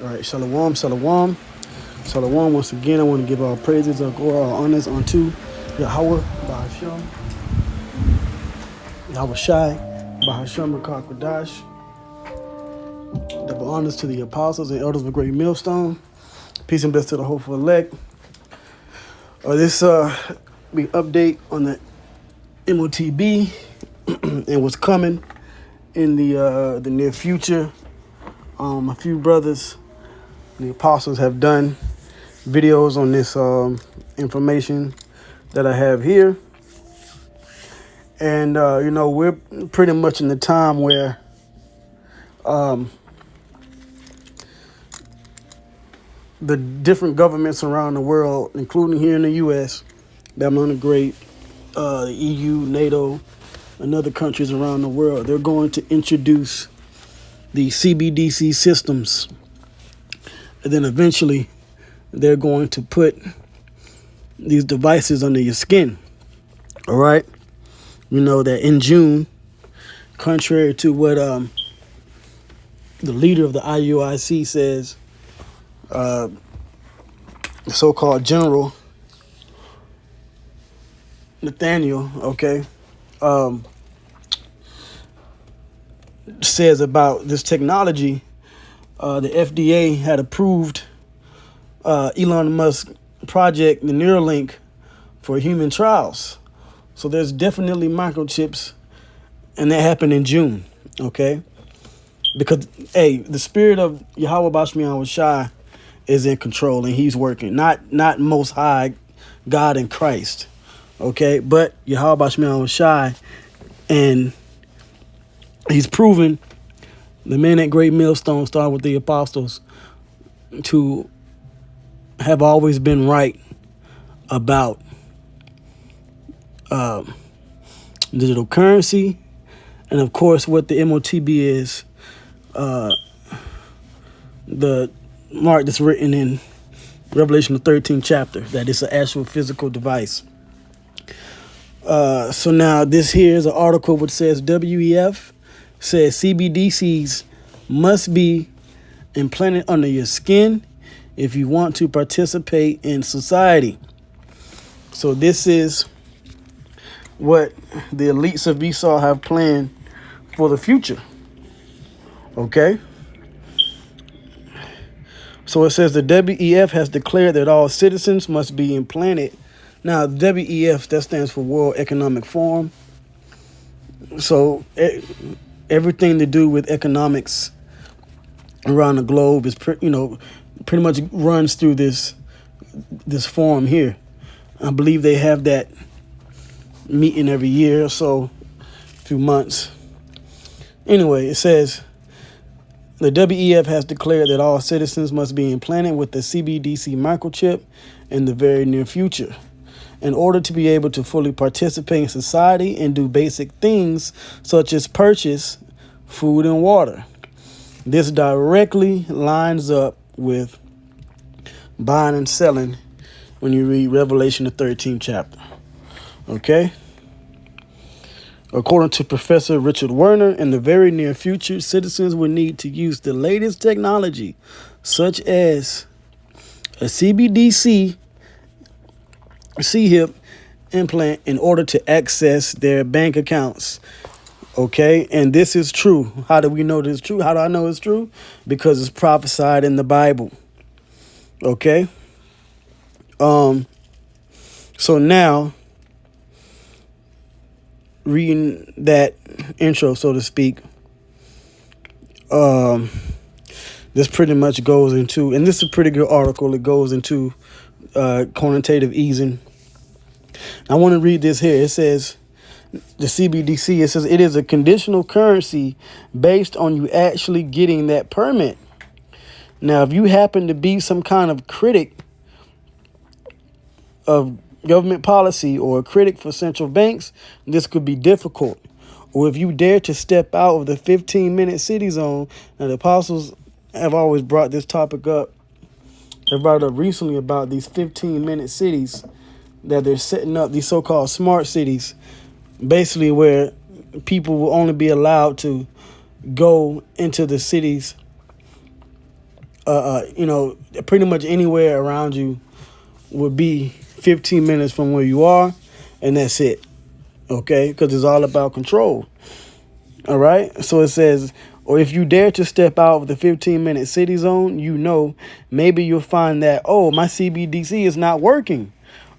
All right, shalom, shalom, shalom. Once again, I want to give all praises, all glory, all honors unto Yahweh, Bahasham, Yahweh Shai, Bahasham, Kodash. Double honors to the apostles and elders of a great millstone. Peace and blessings to the hopeful elect. This be update on the MOTB and what's coming in the near future. A few brothers, the apostles, have done videos on this information that I have here. And, we're pretty much in the time where the different governments around the world, including here in the U.S., Babylon the Great, the EU, NATO, and other countries around the world, they're going to introduce the Cbdc systems. And then eventually they're going to put these devices under your skin. All right. You know that in June, contrary to what the leader of the IUIC says, the so-called General Nathaniel, says about this technology, the FDA had approved Elon Musk project, the Neuralink, for human trials. So there's definitely microchips, and that happened in June, okay? Because, the spirit of Yahweh Bashmian Shai is in control, and he's working. Not Most High God in Christ, okay? But Yahweh Bashmian Shai, and he's proven the men at Great Millstone, starting with the apostles, to have always been right about digital currency, and of course what the MOTB is, the mark that's written in Revelation the 13th chapter, that it's an actual physical device. So now this here is an article which says WEF says CBDCs must be implanted under your skin if you want to participate in society. So this is what the elites of Esau have planned for the future. Okay? So it says the WEF has declared that all citizens must be implanted. Now, WEF, that stands for World Economic Forum. So everything to do with economics around the globe is pretty much runs through this forum here. I believe they have that meeting every year or so, few months. Anyway, it says the WEF has declared that all citizens must be implanted with the Cbdc microchip in the very near future in order to be able to fully participate in society and do basic things such as purchase food and water. This directly lines up with buying and selling when you read Revelation the 13th chapter. Okay? According to Professor Richard Werner, in the very near future, citizens will need to use the latest technology, such as a Cbdc C-hip implant, in order to access their bank accounts. Okay? And this is true. How do we know this is true? How do I know it's true? Because it's prophesied in the Bible. Okay? So now, reading that intro, so to speak, this pretty much goes into, and this is a pretty good article, it goes into quantitative easing. I want to read this here. It says, the Cbdc, it says, it is a conditional currency based on you actually getting that permit. Now, if you happen to be some kind of critic of government policy or a critic for central banks, this could be difficult. Or if you dare to step out of the 15-minute city zone, and the apostles have always brought this topic up. They brought it up recently about these 15-minute cities that they're setting up, these so-called smart cities, basically where people will only be allowed to go into the cities pretty much anywhere around you would be 15 minutes from where you are, and that's it. Okay, because it's all about control. All right, so it says, or if you dare to step out of the 15-minute city zone, maybe you'll find that, oh, my CBDC is not working.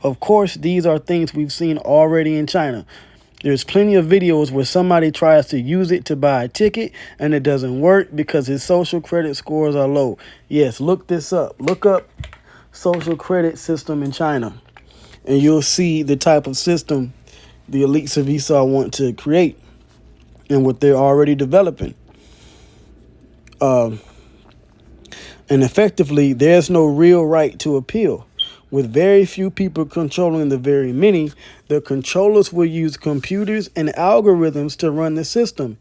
Of course, these are things we've seen already in China. There's plenty of videos where somebody tries to use it to buy a ticket and it doesn't work because his social credit scores are low. Yes, look this up. Look up social credit system in China, and you'll see the type of system the elites of Esau want to create and what they're already developing. And effectively, there's no real right to appeal. With very few people controlling the very many, the controllers will use computers and algorithms to run the system,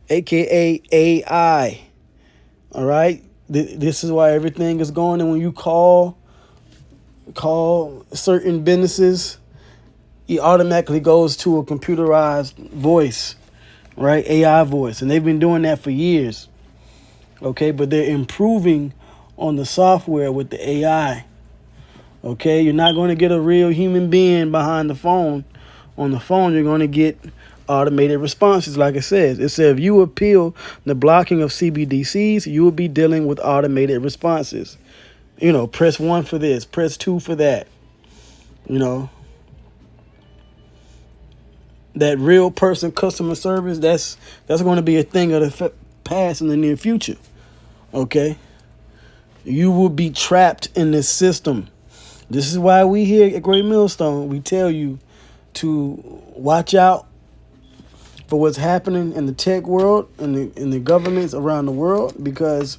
aka AI. All right? This is why everything is going. And when you call certain businesses, it automatically goes to a computerized voice, right? AI voice. And they've been doing that for years. Okay, but they're improving on the software with the AI. Okay, you're not going to get a real human being behind the phone. On the phone, you're going to get automated responses. Like it says, if you appeal the blocking of CBDCs, you will be dealing with automated responses. Press 1 for this, press 2 for that. That real person customer service, that's going to be a thing of the past in the near future. Okay, you will be trapped in this system. This is why we here at Great Millstone, we tell you to watch out for what's happening in the tech world and in the governments around the world, because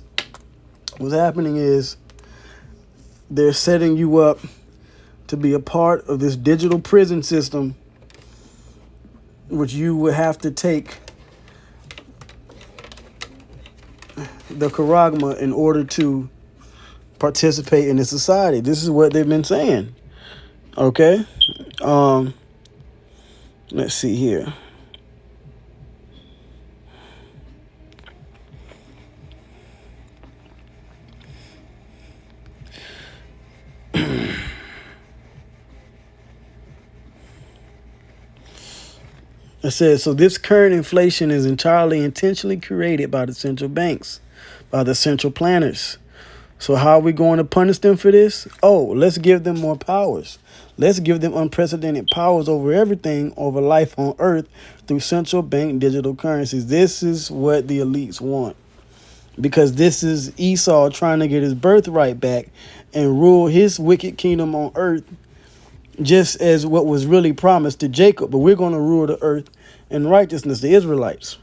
what's happening is they're setting you up to be a part of this digital prison system, which you would have to take the charagma in order to participate in the society. This is what they've been saying. Okay. Let's see here. It says, so this current inflation is entirely intentionally created by the central banks, by the central planners. So how are we going to punish them for this? Oh, let's give them more powers. Let's give them unprecedented powers over everything, over life on earth, through central bank digital currencies. This is what the elites want, because this is Esau trying to get his birthright back and rule his wicked kingdom on earth, just as what was really promised to Jacob. But we're going to rule the earth in righteousness, the Israelites.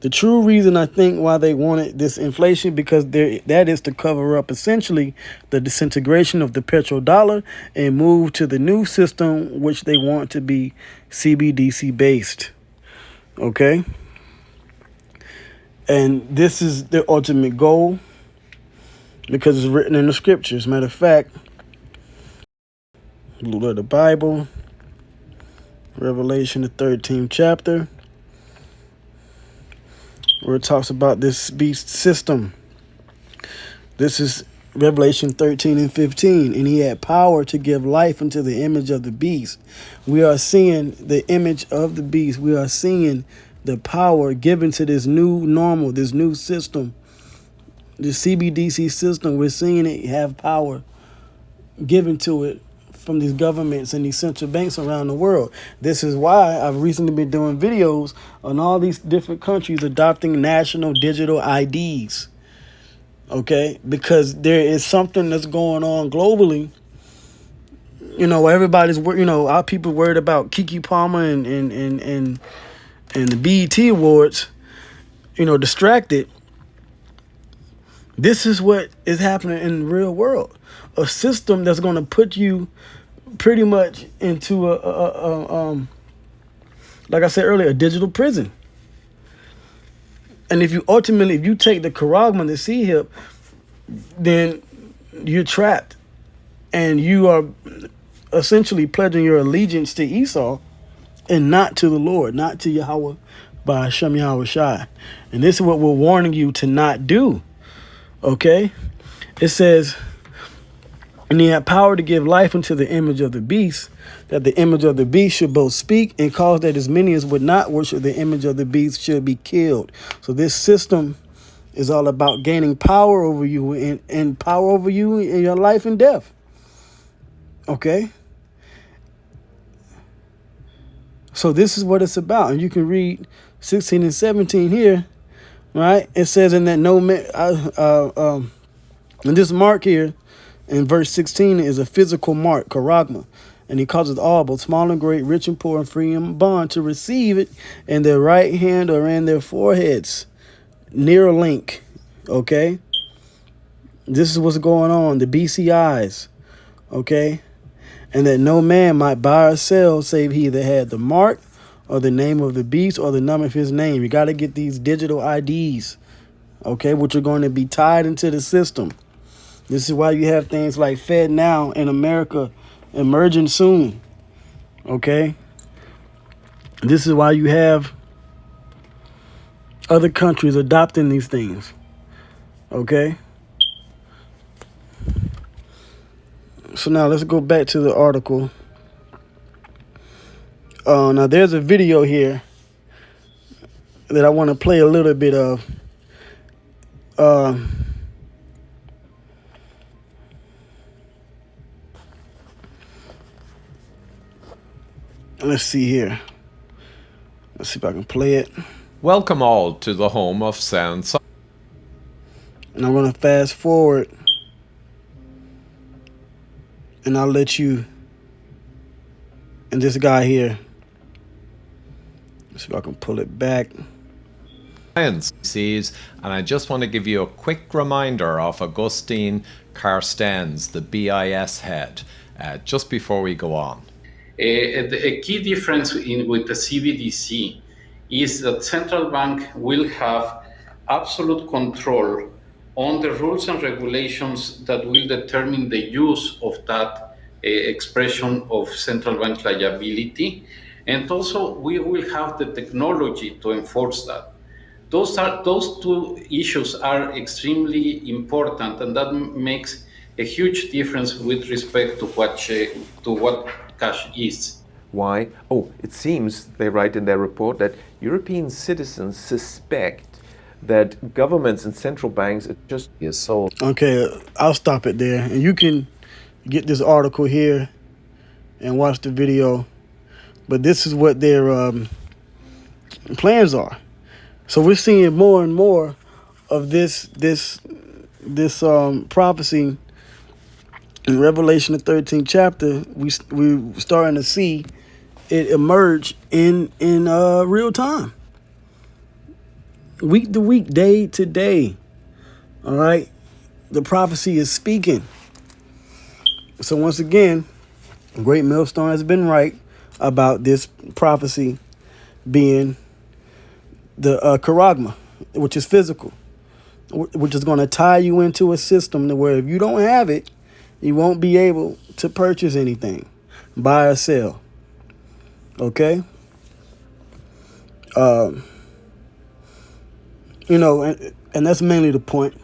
The true reason I think why they wanted this inflation, because that is to cover up essentially the disintegration of the petrodollar and move to the new system, which they want to be CBDC based. Okay. And this is their ultimate goal, because it's written in the scriptures. Matter of fact, look at the Bible, Revelation, the 13th chapter, where it talks about this beast system. This is Revelation 13 and 15. And he had power to give life unto the image of the beast. We are seeing the image of the beast. We are seeing the power given to this new normal, this new system, the CBDC system. We're seeing it have power given to it from these governments and these central banks around the world. This is why I've recently been doing videos on all these different countries adopting national digital IDs. Okay, because there is something that's going on globally. Everybody's our people worried about Kiki Palmer and the BET Awards, distracted. This is what is happening in the real world. A system that's going to put you pretty much into like I said earlier, a digital prison. And if you take the charagma, the sea hip, then you're trapped, and you are essentially pledging your allegiance to Esau and not to the Lord, not to Yahweh by Hashem Yahweh Shai. And this is what we're warning you to not do. Okay? It says, and he had power to give life unto the image of the beast, that the image of the beast should both speak and cause that as many as would not worship the image of the beast should be killed. So this system is all about gaining power over you and power over you in your life and death. Okay? So this is what it's about. And you can read 16 and 17 here, right? It says in that no man, and this mark here in verse 16 is a physical mark, charagma. And he causes all, both small and great, rich and poor, and free and bond, to receive it in their right hand or in their foreheads, near a link. Okay? This is what's going on, the BCIs. Okay? And that no man might buy or sell save he that had the mark or the name of the beast or the number of his name. You got to get these digital IDs, okay, which are going to be tied into the system. This is why you have things like Fed Now in America emerging soon, okay? This is why you have other countries adopting these things, okay? So now let's go back to the article. Now there's a video here that I want to play a little bit of. Let's see here. Let's see if I can play it. Welcome all to the home of sound science. And I'm going to fast forward. And I'll let you, and this guy here, let's see if I can pull it back. Sees, and I just want to give you a quick reminder of Augustine Carstens, the BIS head, just before we go on. A key difference with the CBDC is that central bank will have absolute control on the rules and regulations that will determine the use of that expression of central bank liability. And also we will have the technology to enforce that. Those two issues are extremely important, and that makes a huge difference with respect to what cash is. Why? Oh, it seems, they write in their report, that European citizens suspect that governments and central banks are just sold. Okay, I'll stop it there. And you can get this article here and watch the video. But this is what their plans are. So we're seeing more and more of this prophecy in Revelation, the 13th chapter. We're starting to see it emerge in real time, week to week, day to day. All right, the prophecy is speaking. So once again, Great Millstone has been right about this prophecy being the charagma, which is physical, which is going to tie you into a system to where if you don't have it, you won't be able to purchase anything, buy or sell. Okay? And that's mainly the point.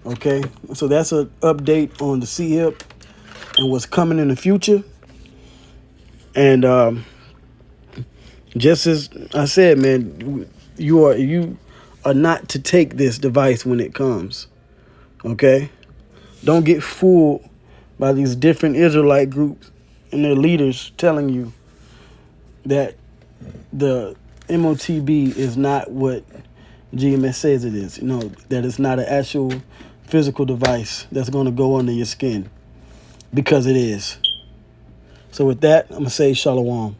Okay? So that's an update on the CHIP and what's coming in the future. And just as I said, man, you are not to take this device when it comes. Okay? Don't get fooled by these different Israelite groups and their leaders telling you that the MOTB is not what GMS says it is. That it's not an actual physical device that's going to go under your skin, because it is. So with that, I'm going to say shalom.